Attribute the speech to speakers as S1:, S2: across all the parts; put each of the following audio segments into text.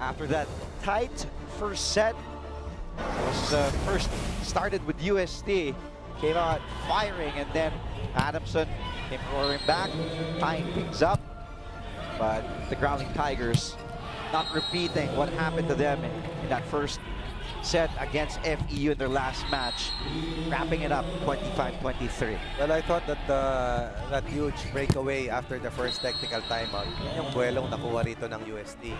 S1: After that tight first set, was first started with UST, came out firing, and then Adamson came roaring back, tying things up. But the Growling Tigers not repeating what happened to them in that first set against FEU in their last match, wrapping it up 25-23.
S2: Well, I thought that that huge breakaway after the first technical timeout, yung buwelong nakuha rito ng UST.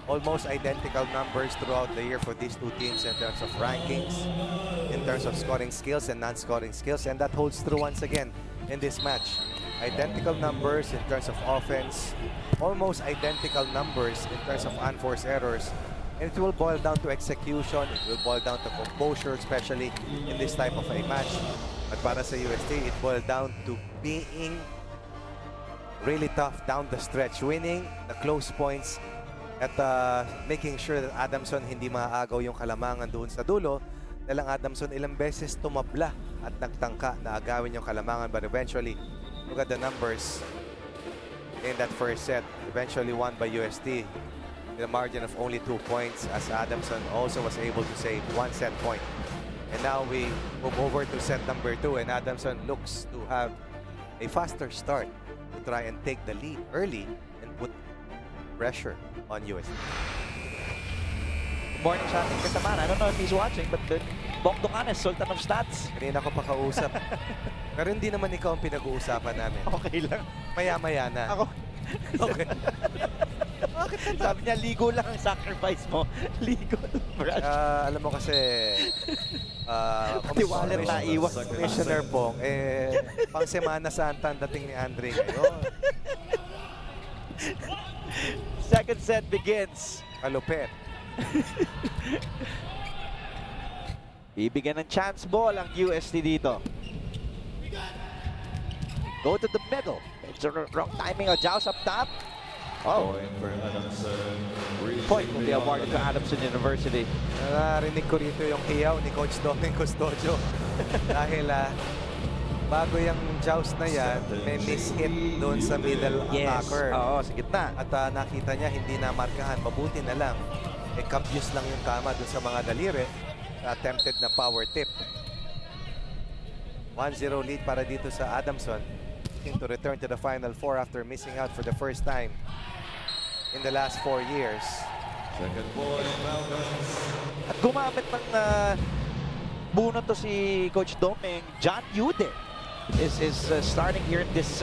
S2: Almost identical numbers throughout the year for these two teams in terms of rankings, in terms of scoring skills and non-scoring skills, and that holds true once again in this match. Identical numbers in terms of offense, almost identical numbers in terms of unforced errors. And it will boil down to execution, it will boil down to composure, especially in this type of a match. But para sa UST, it boiled down to being really tough down the stretch, winning the close points at making sure that Adamson hindi maaagaw yung kalamangan doon sa dulo. Dahil ang Adamson ilang beses tumabla at nagtangka na agawin yung kalamangan, but eventually, look at the numbers in that first set, eventually won by UST. The margin of only 2 points, as Adamson also was able to save 1 set point. And now we move over to set number 2, and Adamson looks to have a faster start to try and take the lead early and put pressure on UST.
S1: Good morning sa ating kasama. I don't know if he's watching, but Bong Docanes, Sultan of Stats.
S2: Kanina ko pa kausap. Pero hindi naman ikaw ang pinag-uusapan namin.
S1: Okay lang.
S2: Maya-maya na.
S1: Ako. Okay. Sabi niya, ligo lang ang sacrifice mo. Ligo, brush.
S2: Alam mo kasi,
S1: Tiwala na iwas.
S2: Commissioner Pong, pang Semana Santa ang dating ni Andre ngayon.
S1: Second set begins.
S2: Kalupet.
S1: Bibigyan ng chance ball ang UST dito. Go to the middle. It's a wrong timing. A joust up top. Oh. Point will be awarded to Adamson University.
S2: Narinig ko rito yung hiyaw ni Coach Doming Custodio. Dahil bago yung joust na yan, may miss-hit doon sa middle attacker.
S1: Oo, sa gitna.
S2: At nakita niya hindi na markahan. Mabuti na lang. Confused lang yung tama doon sa mga daliri. Attempted na power tip. 1-0 lead para dito sa Adamson. To return to the Final Four after missing out for the first time in the last 4 years.
S3: Second point, Falcons.
S1: At gumamit ng bunot to si Coach Doming. John Yude is starting here in this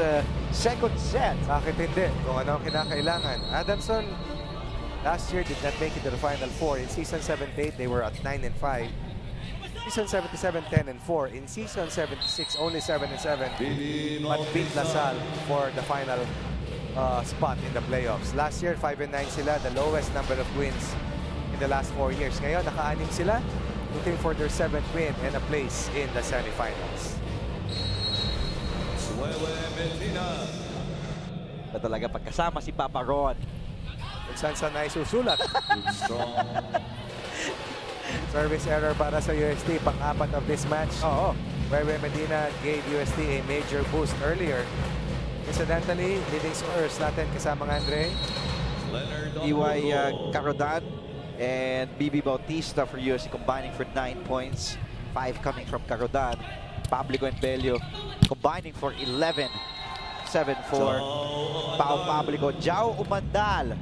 S1: second set.
S2: Bakit hindi? Kung ano ang kinakailangan. Adamson last year did not make it to the Final Four. In season 78, they were at 9-5. Season 77, 10-4. In season 76, only 7-7. But beat LaSalle for the final spot in the playoffs. Last year, 5-9 sila, the lowest number of wins in the last 4 years. Ngayon, naka-anim sila, looking for their 7th win and a place in the semifinals.
S1: Na talaga pagkasama si Papa Ron.
S2: Kung saan na isusulat. Service error para sa UST, pang-apat of this match.
S1: Oo.
S2: Where Medina gave UST a major boost earlier. Incidentally, leading scorers natin kasama ng Andre.
S1: EY Carodan and BB Bautista for UST combining for 9 points. 5 coming from Carodan. Pablico and Belio combining for 11. 7 for Pau Pablico. Jao Umandal.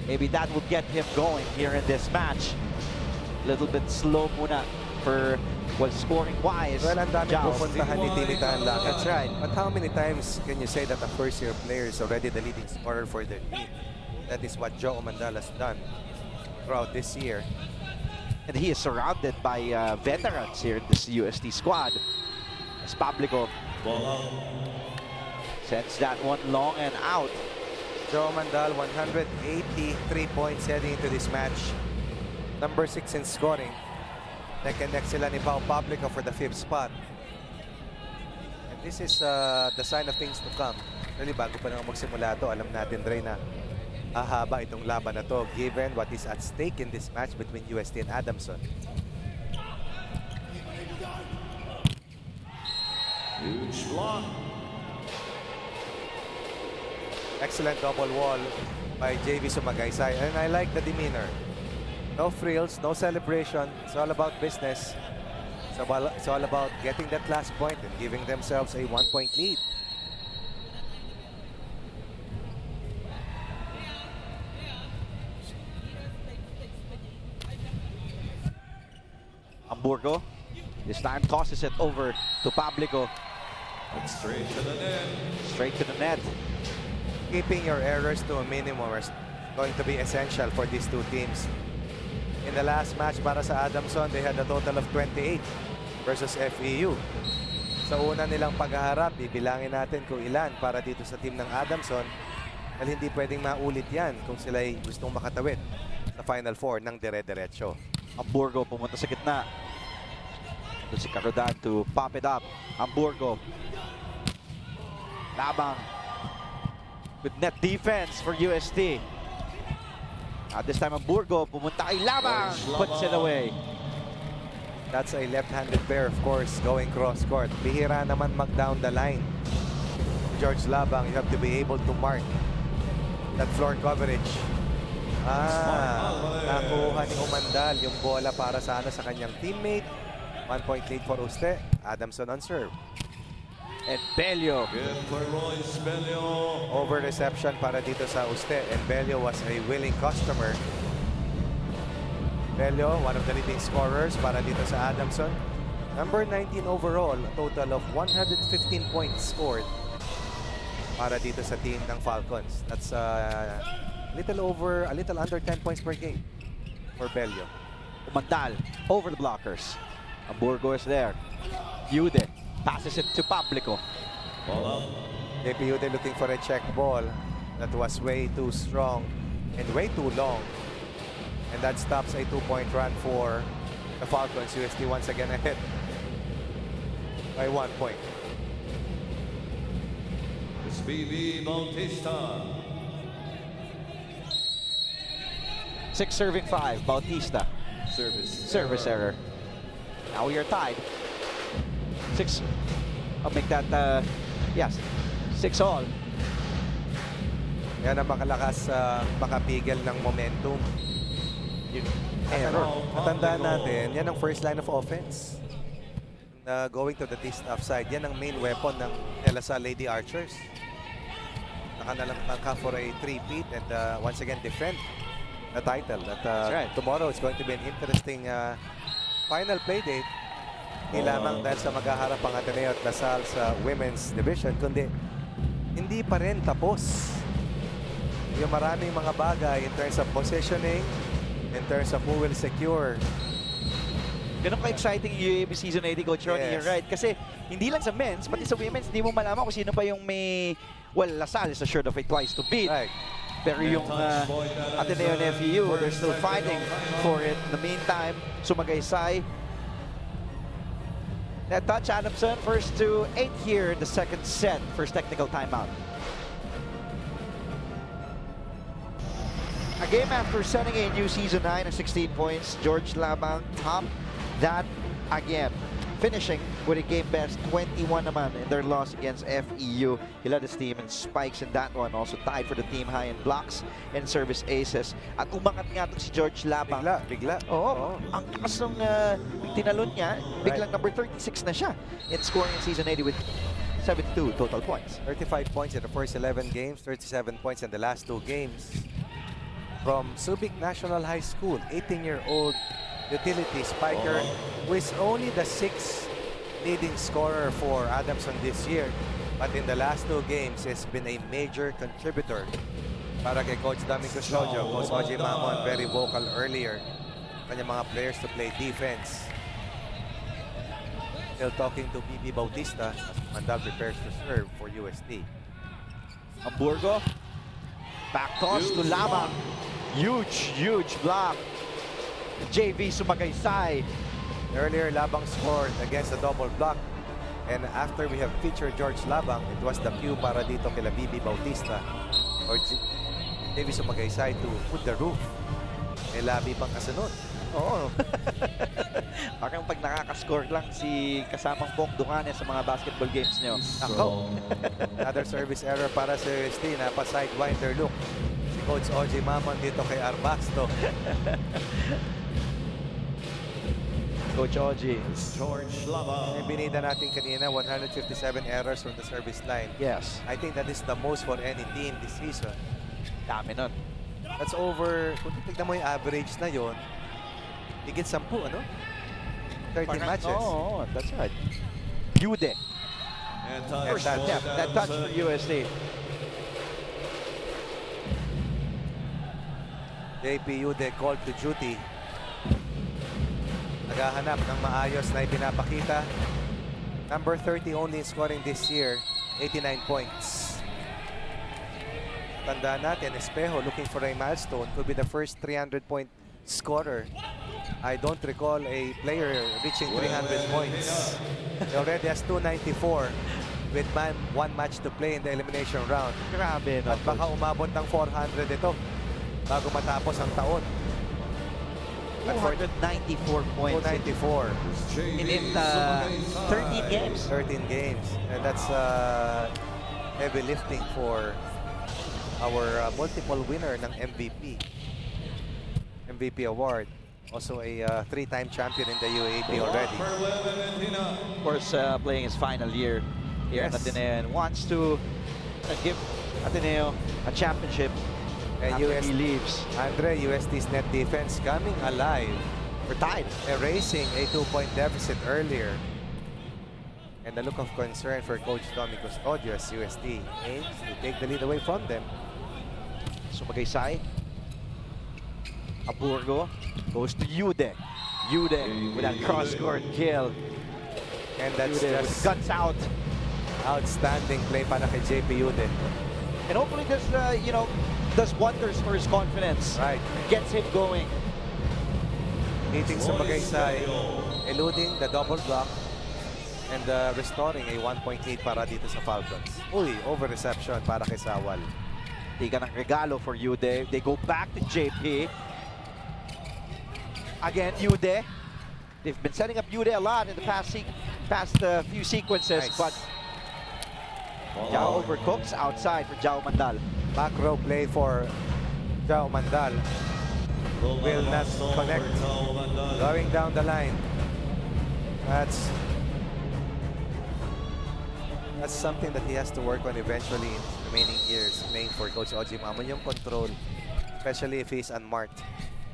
S1: Maybe that will get him going here in this match. A little bit slow muna for scoring-wise.
S2: Well, ang daming pupuntahan ni Timitaan lang.
S1: That's right.
S2: But how many times can you say that a first-year player is already the leading scorer for their team? That is what Joe Umandal has done throughout this year.
S1: And he is surrounded by veterans here in this UST squad. As Pablico sends that one long and out.
S2: Joe Mandal, 183 points heading into this match. Number 6 in scoring. Neck and neck sila ni Pau Pablico for the 5th spot. And this is the sign of things to come. Really, bago pa naman magsimula ito, alam natin, Dre, na hahaba itong laban na to given what is at stake in this match between UST and Adamson.
S3: Huge block.
S2: Excellent double wall by JV Sumagaysay. And I like the demeanor. No frills, no celebration. It's all about business. It's all about getting that last point and giving themselves a 1-point lead.
S1: Hamburgo this time tosses it over to Pablico.
S3: It's straight to the net.
S1: Straight to the net.
S2: Keeping your errors to a minimum is going to be essential for these two teams. In the last match para sa Adamson, they had a total of 28 versus FEU. Sa una nilang paghaharap, bibilangin natin kung ilan para dito sa team ng Adamson. Dahil hindi pwedeng maulit yan kung sila ay gustong makatawid sa Final Four ng dire-diretso.
S1: Hamburgo pumunta sa gitna. Doon si Carodan to pop it up. Hamburgo. Labang. With net defense for UST. This time Hamburgo pumunta kay Labang. Puts it away.
S2: That's a left-handed pair, of course, going cross-court. Bihira naman mag-down the line. George Labang, you have to be able to mark that floor coverage. Nakuha ni Umandal yung bola para sana sa kanyang teammate. 1-point lead for Uste. Adamson on serve.
S1: And Bello.
S3: Good for Royce Bello.
S2: Over reception para dito sa Uste. And Bello was a willing customer. Bello, one of the leading scorers para dito sa Adamson. Number 19 overall, a total of 115 points scored para dito sa team ng Falcons. That's a little under 10 points per game for Bello.
S1: Umandal over the blockers. Hamburgo is there. Yude passes it to Pablico.
S3: Ball up.
S2: JP Yude looking for a check ball that was way too strong and way too long. And that stops a 2-point run for the Falcons. UST once again ahead by 1 point.
S3: It's BB Bautista.
S1: 6 serving 5. Bautista. Service error. Now we are tied. 6. I'll make that, yes, 6 all.
S2: Yan ang makalakas makapigil ng momentum.
S1: Error.
S2: Matandaan natin, yan ang first line of offense. Going to the D-staff side, yan ang main weapon ng LSA Lady Archers. Nakanalang for a 3-peat and once again defend the title. That's
S1: right.
S2: Tomorrow is going to be an interesting final play date. Hindi lamang dahil sa maghaharap ang Ateneo at Lasal sa women's division, kundi hindi pa rin tapos yung maraming mga bagay in terms of positioning, in terms of who will secure.
S1: Ganun ka-exciting yung UAAP Season 80, Coach Ronnie.
S2: Yes.
S1: You're right. Kasi hindi lang sa men's, pati sa women's, hindi mo malaman kung sino pa yung may... Well, Lasal is assured of a twice to beat.
S2: Right.
S1: Pero yung Ateneo and FEU, they're still fighting for it. In the meantime, Sumagaysay. That touch, Adamson, first to 8 here in the second set. First technical timeout. A game after setting a new season 9 and 16 points, George Labang topped that again, finishing with a game best 21 naman in their loss against FEU. He led his team in spikes in that one, also tied for the team high in blocks and service aces. At umangat nga itong si George Labang.
S2: Bigla.
S1: Oo, ang takas ng tinalon niya, biglang number 36 na siya in scoring in season 80 with 72 total points.
S2: 35 points in the first 11 games, 37 points in the last 2 games. From Subic National High School, 18-year-old utility spiker who is only the 6th leading scorer for Adamson this year, but in the last 2 games has been a major contributor para kay Coach Dami Custodio. Coach Oji Mamon, very vocal earlier, kanyang mga players to play defense. Still talking to BB Bautista as Mandal prepares to serve for UST.
S1: Hamburgo, back toss to Labang. Huge block. JV Sumagaysay.
S2: Earlier, Labang scored against a double block. And after we have featured George Labang, it was the cue para dito kila BB Bautista or JV Sumagaysay to put the roof. May labi pang kasunod.
S1: Oo. Parang pag nakakascore lang si kasamang Bong Ducanes sa mga basketball games nyo.
S2: Ako. Another service error para sa UST. Napa-sidewinder look. Si Coach OG Mamon dito kay Arbasto.
S1: Coach Oji.
S3: George Lava.
S2: Yung binida natin kanina, 157 errors from the service line.
S1: Yes.
S2: I think that is the most for any team this season.
S1: Dami nun.
S2: That's over, kung titignan mo yung average na yon, higit 10, ano? 13 matches.
S1: Oh, that's right. Yude.
S3: And
S1: First
S2: that-
S1: step. That touch for UST.
S2: JP Yude called to duty. Naghahanap ng maayos na ipinapakita. Number 30 only in scoring this year, 89 points. Tandaan natin, Espejo looking for a milestone, could be the first 300-point scorer. I don't recall a player reaching 300 points. He already has 294 with one match to play in the elimination round.
S1: Grabe, no,
S2: At baka
S1: Coach?
S2: umabot ng 400 ito bago matapos ang taon. At for
S1: 294 points
S2: 294,
S1: in 13 games.
S2: 13 games. And that's heavy lifting for our multiple winner ng MVP award. Also a 3-time champion in the UAAP already.
S1: Of course, playing his final year here at
S2: Yes.
S1: Ateneo and wants to give Ateneo a championship
S2: And
S1: after he leaves.
S2: Andre, UST's net defense coming alive,
S1: We're tied.
S2: erasing a 2-point deficit earlier. And the look of concern for Coach Tommy Custodio as UST aims to take the lead away from them.
S1: Sumagaysay. Aburgo goes to Yude. Yude with that cross-court kill.
S2: And that's
S1: Yude with
S2: just
S1: guns out.
S2: outstanding play para kay JP Yude.
S1: And hopefully this, does wonders for his confidence.
S2: Right.
S1: Gets him going.
S2: Hitting Sumagaysay, eluding the double block, and restoring a 1.8 para dito sa Falcons. Uy, over-reception para kay Sawal.
S1: Tiga ng regalo for Yude. They go back to JP. Again, Yude. They've been setting up Yude a lot in the past few sequences,
S2: Nice.
S1: but Jao overcooks outside for Jao Mandal.
S2: Back row play for Jao Mandal. Will not connect. Going down the line. That's something that he has to work on eventually in his remaining years playing for Coach OG Mamon. Yung control, especially if he's unmarked.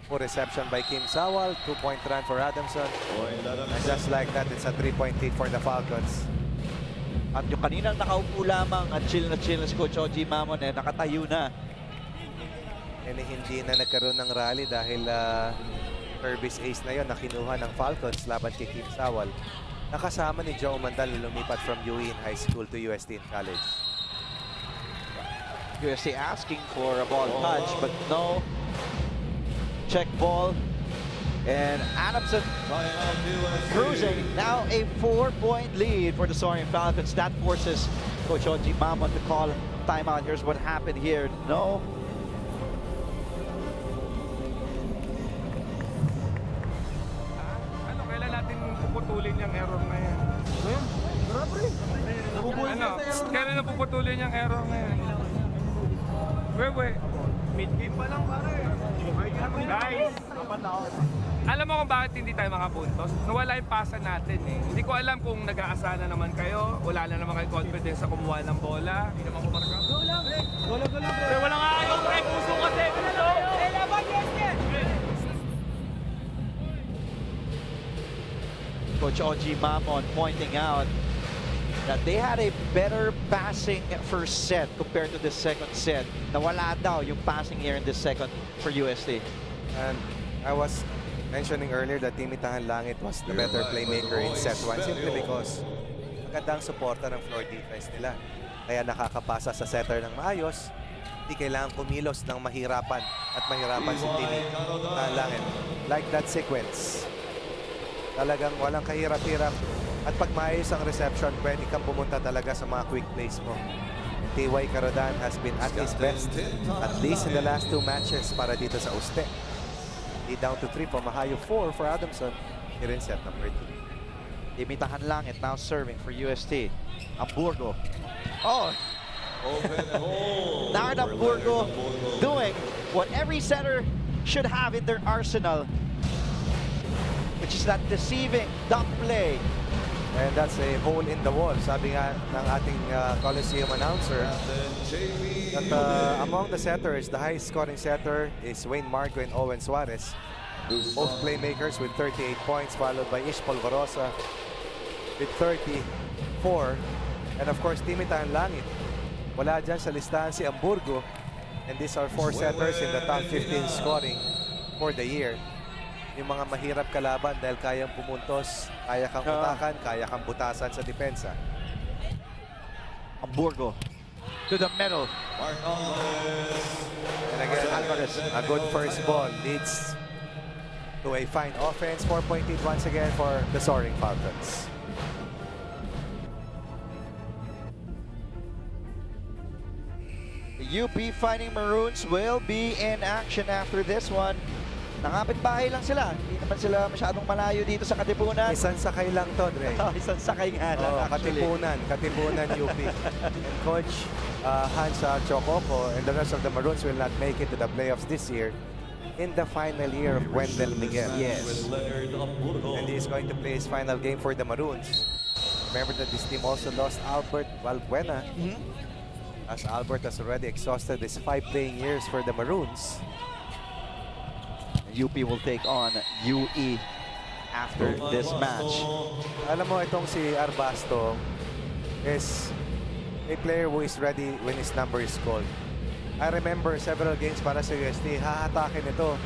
S2: Poor reception by Kim Sawal. 2-point run for Adamson. And just like that, it's a 3-point lead for the Falcons.
S1: At yung kaninang nakaupo lamang at chill na si Coach OG Mamon, nakatayo na.
S2: And hindi na nagkaroon ng rally dahil service ace na yon na kinuha ng Falcons laban kay Kim Sawal. Nakasama ni Joe Mandal na lumipat from UE in high school to UST in college.
S1: UST asking for a ball touch, but no. Check ball. And Adamson cruising. Now a 4-point lead for the Soaring Falcons. That forces Coach OG Mamon to call timeout. Here's what happened here. No.
S4: Ano, kailan natin puputulin yung error na yan? Ano, kailan na puputulin yung error na yan? Wait. Mid-game pa lang, pare. Guys, alam mo kung bakit hindi tayo makapuntos? Nawala yung pasa natin eh. Hindi ko alam kung nag-aasa na naman kayo, wala na naman kayo confidence sa kumuha ng bola. Hindi naman kumarka. Gola, pre. Wala nga kayo, pre. Puso kasi.
S1: Coach OG Mamon pointing out that they had a better passing first set compared to the second set. Nawala daw yung passing here in the second for UST.
S2: And I was mentioning earlier that Timmy Tahan Langit was the better playmaker in set 1 simply because magandang suporta ng floor defense nila. Kaya nakakapasa sa setter ng maayos. Hindi kailangan kumilos ng mahirapan at mahirapan si Timmy Tahan Langit. Like that sequence. Talagang walang kahirap-hirap. At pag maayos ang reception, pwede kang pumunta talaga sa mga quick plays mo. TY Carodan has been at his best, at least in the last 2 matches para dito sa UST. Lead down to 3 from a high of 4 for Adamson here in set number 2.
S1: Imitahan Langit now serving for UST. Hamburgo. Oh! Now Hamburgo doing what every setter should have in their arsenal, which is that deceiving dump play.
S2: And that's a hole in the wall. Sabi nga ng ating Coliseum announcer that among the setters, the highest scoring setter is Wayne Marco and Owen Suarez. Both playmakers with 38 points, followed by Ish Polvorosa with 34. And of course, Timitahan Langit. Wala dyan sa listahan si Hamburgo. And these are 4 setters in the top 15 scoring for the year. Yung mga mahirap kalaban dahil kayang pumuntos, kaya kang utakan, kaya kang butasan sa depensa.
S1: Hamburgo to the middle.
S2: And again, Alvarez, a good first ball leads to a fine offense. 4-point lead once again for the Soaring Falcons.
S1: The UP Fighting Maroons will be in action after this one. Nakapit-bahay lang sila. Hindi naman sila masyadong malayo dito sa Katipunan.
S2: Isang sakay lang to, Dre.
S1: Isang sakay nga lang, actually.
S2: Katipunan UP. And Coach Hans Chococo and the rest of the Maroons will not make it to the playoffs this year in the final year of Wendell Miguel.
S1: Yes.
S2: And he is going to play his final game for the Maroons. Remember that this team also lost Albert Valbuena, as Albert has already exhausted his 5 playing years for the Maroons.
S1: UP will take on UE after this match.
S2: Alam mo, itong si Arbasto is a player who is ready when his number is called. I remember several games para sa UST, hahatakin ito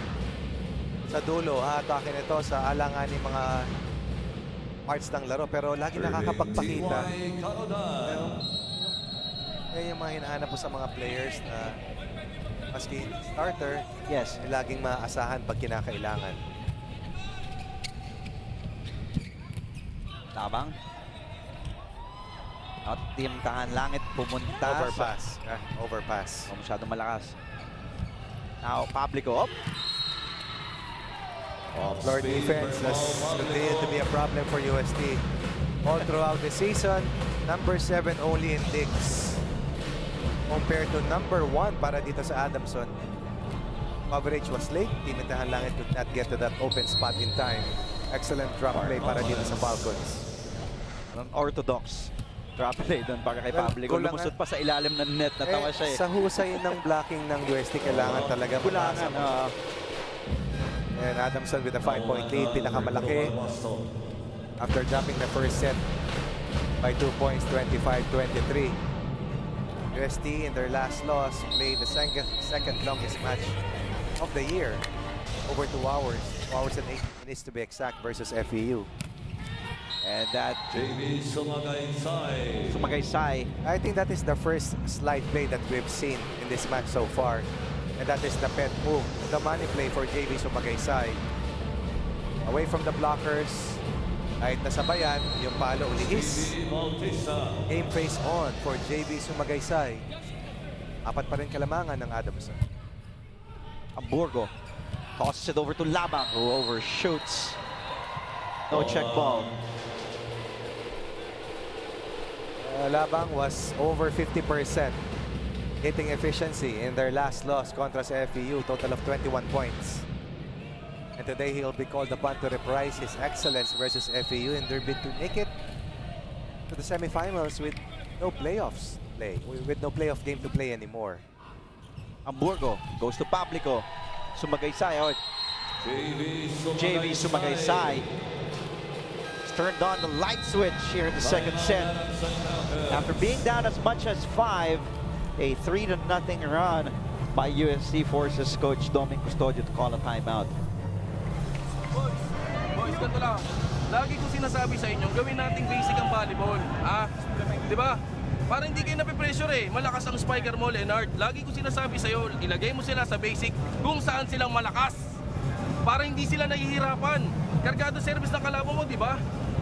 S2: sa dulo, hahatakin ito sa alanganing mga parts ng laro, pero lagi nakakapagpakita. Yan yung mga hinahanap po sa mga players na maski starter,
S1: Yes.
S2: laging maaasahan pag kinakailangan.
S1: Tabang. At Timitahan Langit pumunta
S2: Overpass. Overpass.
S1: masyadong malakas. Now, Pablico.
S2: Floor defense has continued to be a problem for UST. All throughout the season, number 7 only in digs. Compared to number 1 para dito sa Adamson. Coverage was late. Timitahan Langit could not get to that open spot in time. Excellent drop play para dito sa Falcons.
S1: An orthodox drop play doon para kay Pablico. Lumusot pa sa ilalim ng net. Natawa siya eh.
S2: Sa husay ng blocking ng UST, kailangan talaga
S1: Kulangan.
S2: And Adamson with a 5-point lead, pinakamalaki. After dropping the first set by 2 points, 25-23. UST in their last loss played the second longest match of the year, over 2 hours, 2 hours and 8 minutes to be exact, versus FEU.
S1: And that Sumagaysay.
S2: I think that is the first slide play that we've seen in this match so far, and that is the pet move, the money play for JB Sumagaysay. Away from the blockers, kahit nasabayan, yung palo ulihis. Game face on for JB Sumagaysay. 4 pa rin kalamangan ng Adamson.
S1: Hamburgo tosses it over to Labang, who overshoots. No check ball.
S2: Labang was over 50% hitting efficiency in their last loss contra sa FEU, total of 21 points. And today he'll be called upon to reprise his excellence versus FEU in their bid to make it to the semifinals with no playoffs play, with no playoff game to play anymore.
S1: Hamburgo goes to Pablico. Sumagaysay. JV Sumagaysay turned on the light switch here in the second set. After being down as much as 5, a 3-0 run by UST forces Coach Doming Custodio to call a timeout.
S5: Boys, ganito lang. Lagi ko sinasabi sa inyo, gawin nating basic ang volleyball. Di ba? Para hindi kayo napipressure eh. Malakas ang spiker mo, Leonard. Lagi ko sinasabi sa'yo, ilagay mo sila sa basic kung saan silang malakas. Para hindi sila nahihirapan. Kargado service ng kalaban mo, di ba?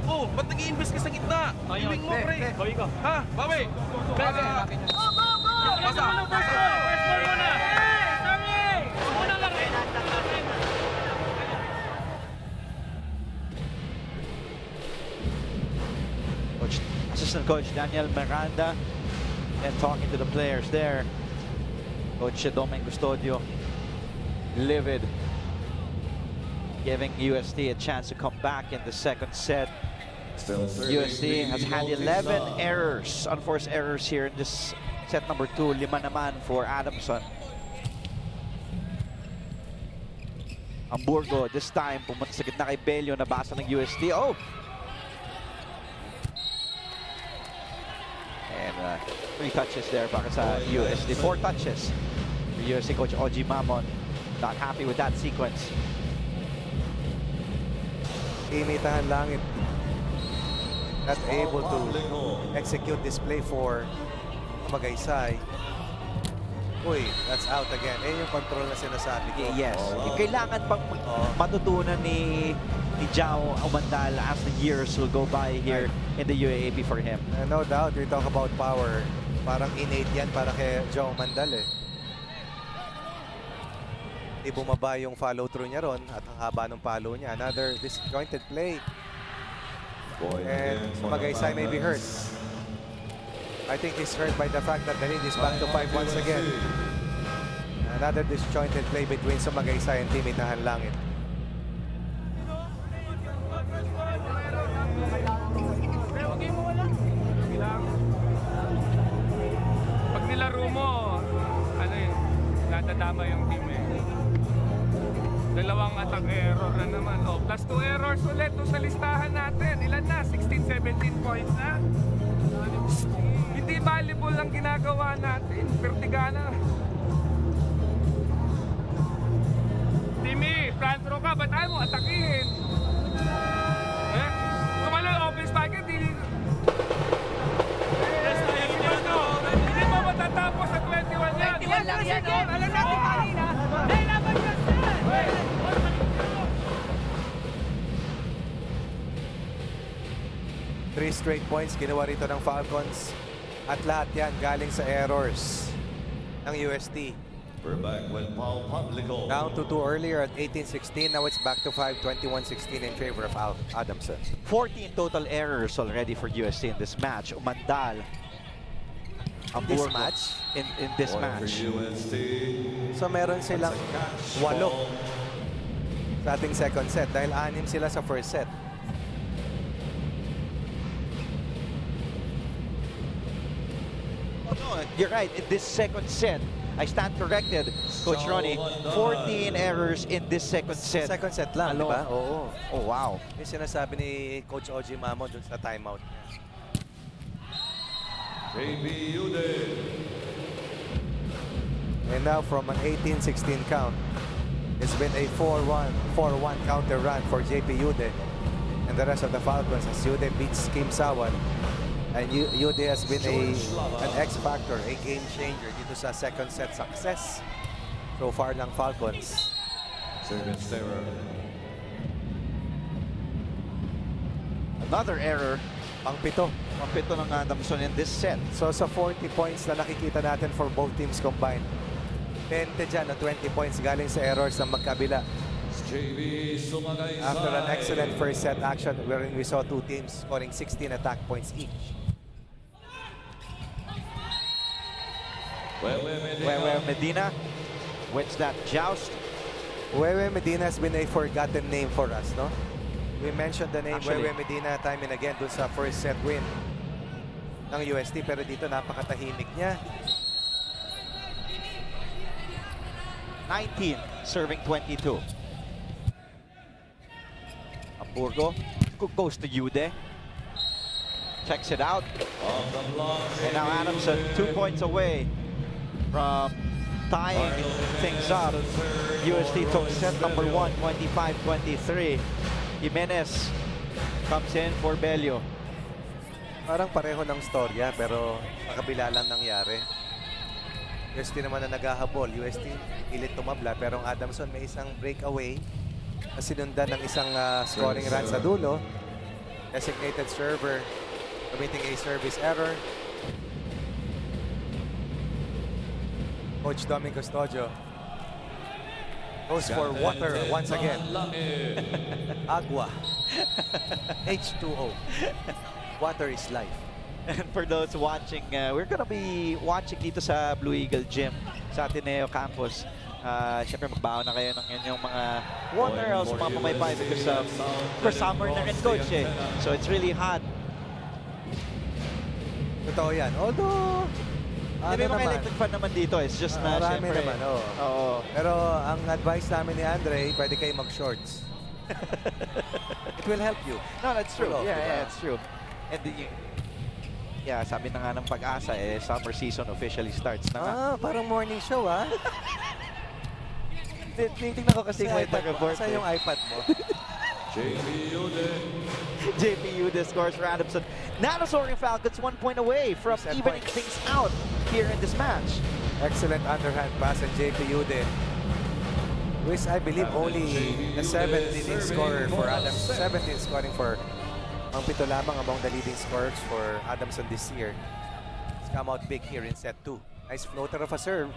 S5: Oh, ba't nag-i-invest ka sa gitna? Iwing mo, pre. Ha? Bawi. Pasa. First ball muna. Muna lang eh.
S1: Assistant Coach Daniel Miranda and talking to the players there. Coach Doming Custodio livid, giving UST a chance to come back in the second set. UST has had 11 errors, unforced errors here in this set number 2. 5 naman for Adamson. Hamburgo this time pumunta sa gitna kay Bello, nabasa ng UST. Oh! And 3 touches there para sa UST. 4 touches for UST coach Oji Mamon. Not happy with that sequence.
S2: Imitahan Langit. Not able to execute this play for Magaysay. Uy, that's out again. Yung control na sinasabi ko.
S1: Yes. Kailangan pang matutunan ni Jao Umandal as the years will go by here in the UAAP for him.
S2: No doubt, we talk about power. Parang innate yan para kay Jao Umandal eh. Di bumaba yung follow through niya ron at ang haba ng follow niya. Another disjointed play. And Magaysay may be hurt. I think he's hurt by the fact that the lead is back to 5 once again. Another disjointed play between Magaysay and Team Itahan Langit.
S4: Pag nilaro mo, ano yun, nadadama yung team eh. Dalawang attack error na naman. Oh, plus 2 errors ulit sa listahan natin. Ilan na? 16, 17 points na. Hindi valuable ang ginagawa natin. Pertigana. Timmy, front row ka. Ba't ayaw mo atakihin? Eh? Kumalo yung open spiker, hindi mo matatapos sa 21 yan.
S6: 21 lang yan, oh. Alam natin kanina. Nailaban ka sir.
S2: 3 straight points ginawa rito ng Falcons. At lahat yan galing sa errors ng UST.
S3: We're back with Paul Publico.
S2: Down to 2 earlier at 18-16. Now it's back to 5, 21-16 in favor of Adamson.
S1: 14 total errors already for UST in this match. Umandal.
S2: This
S1: Hamburgo
S2: match?
S1: In this match.
S3: UST.
S2: So meron silang 8 sa ating second set dahil 6 sila sa first set.
S1: No, you're right. In this second set, I stand corrected, Coach Ronnie. 14 errors in this second set.
S2: Second set lang, di ba? Oo.
S1: Oh, wow.
S2: Yung sinasabi ni Coach Oji Mamo dun sa timeout niya.
S3: JB Ude.
S2: And now from an 18-16 count, it's been a 4-1 counter run for JP Ude and the rest of the Falcons as Ude beats Kim Sawan. And Ude has been an X-factor, a game changer dito sa second set success so far ng Falcons.
S3: Service error.
S1: Another error.
S2: Pang-pito.
S1: Pang-pito ng Adamson in this set.
S2: So sa 40 points na nakikita natin for both teams combined, 20 dyan na 20 points galing sa errors ng magkabila.
S3: JB Sumagaysay.
S2: After an excellent first set action wherein we saw 2 teams scoring 16 attack points each.
S1: Wewe Medina wins that joust.
S2: Wewe Medina has been a forgotten name for us, no? We mentioned the name
S1: Actually,
S2: Wewe Medina time and again dun sa first set win ng UST, pero dito napakatahimik niya.
S1: 19, serving 22. Hamburgo goes to Ude. Checks it out.
S3: Off the block.
S1: And now Adamson 2 points away from tying things up. UST took set number 1, 25-23. Jimenez comes in for Bello.
S2: Parang pareho ng storya pero makabila lang nangyari. UST naman na naghahabol. UST ilit tumabla pero ang Adamson may isang breakaway na sinundan ng isang scoring run sa dulo. Designated server committing a service error. Coach Doming Custodio goes for water once again. Agua. H2O. Water is life.
S1: And for those watching, we're gonna be watching dito sa Blue Eagle Gym sa Ateneo campus. Siyempre magbaon na kayo ng inyong mga water o sa mga pamaypay because of course summer na rin coach eh. So it's really hot.
S2: Totoo yan. Although,
S1: May mga electric fan naman dito. It's just na
S2: marami
S1: siyempre.
S2: naman, oo.
S1: Oo.
S2: Pero ang advice namin ni Andre, pwede kayo mag-shorts. It will help you.
S1: No, that's true.
S2: Oo,
S1: Yeah,
S2: diba?
S1: yeah, it's true. And yeah, sabi na nga ng Pag-asa eh, summer season officially starts na nga.
S2: Parang morning show, ah.
S1: Tingnan ko kasi may taga-board.
S2: Saan yung iPad mo?
S3: JP Ude.
S1: JP Ude scores for Adamson. Nanosoring Falcons 1 point away from
S2: Set
S1: evening
S2: point.
S1: things out here in this match.
S2: Excellent underhand pass and JP Ude. Who is, I believe, only the 17th scorer for Adamson. 17th scoring for ang pito lamang among the leading scorers for Adamson this year. He's come out big here in set 2. Nice floater of a serve.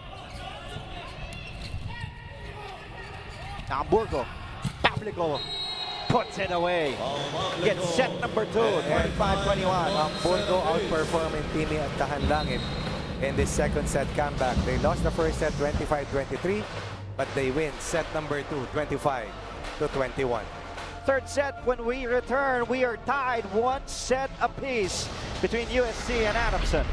S1: Hamburgo. Pablico puts it away. Gets set number 2, 25-21.
S2: Hamburgo outperforming Timi at Tahanlangin in this second set comeback. They lost the first set 25-23, but they win set number 2, 25-21.
S1: Third set, when we return, we are tied 1 set apiece between UST and Adamson.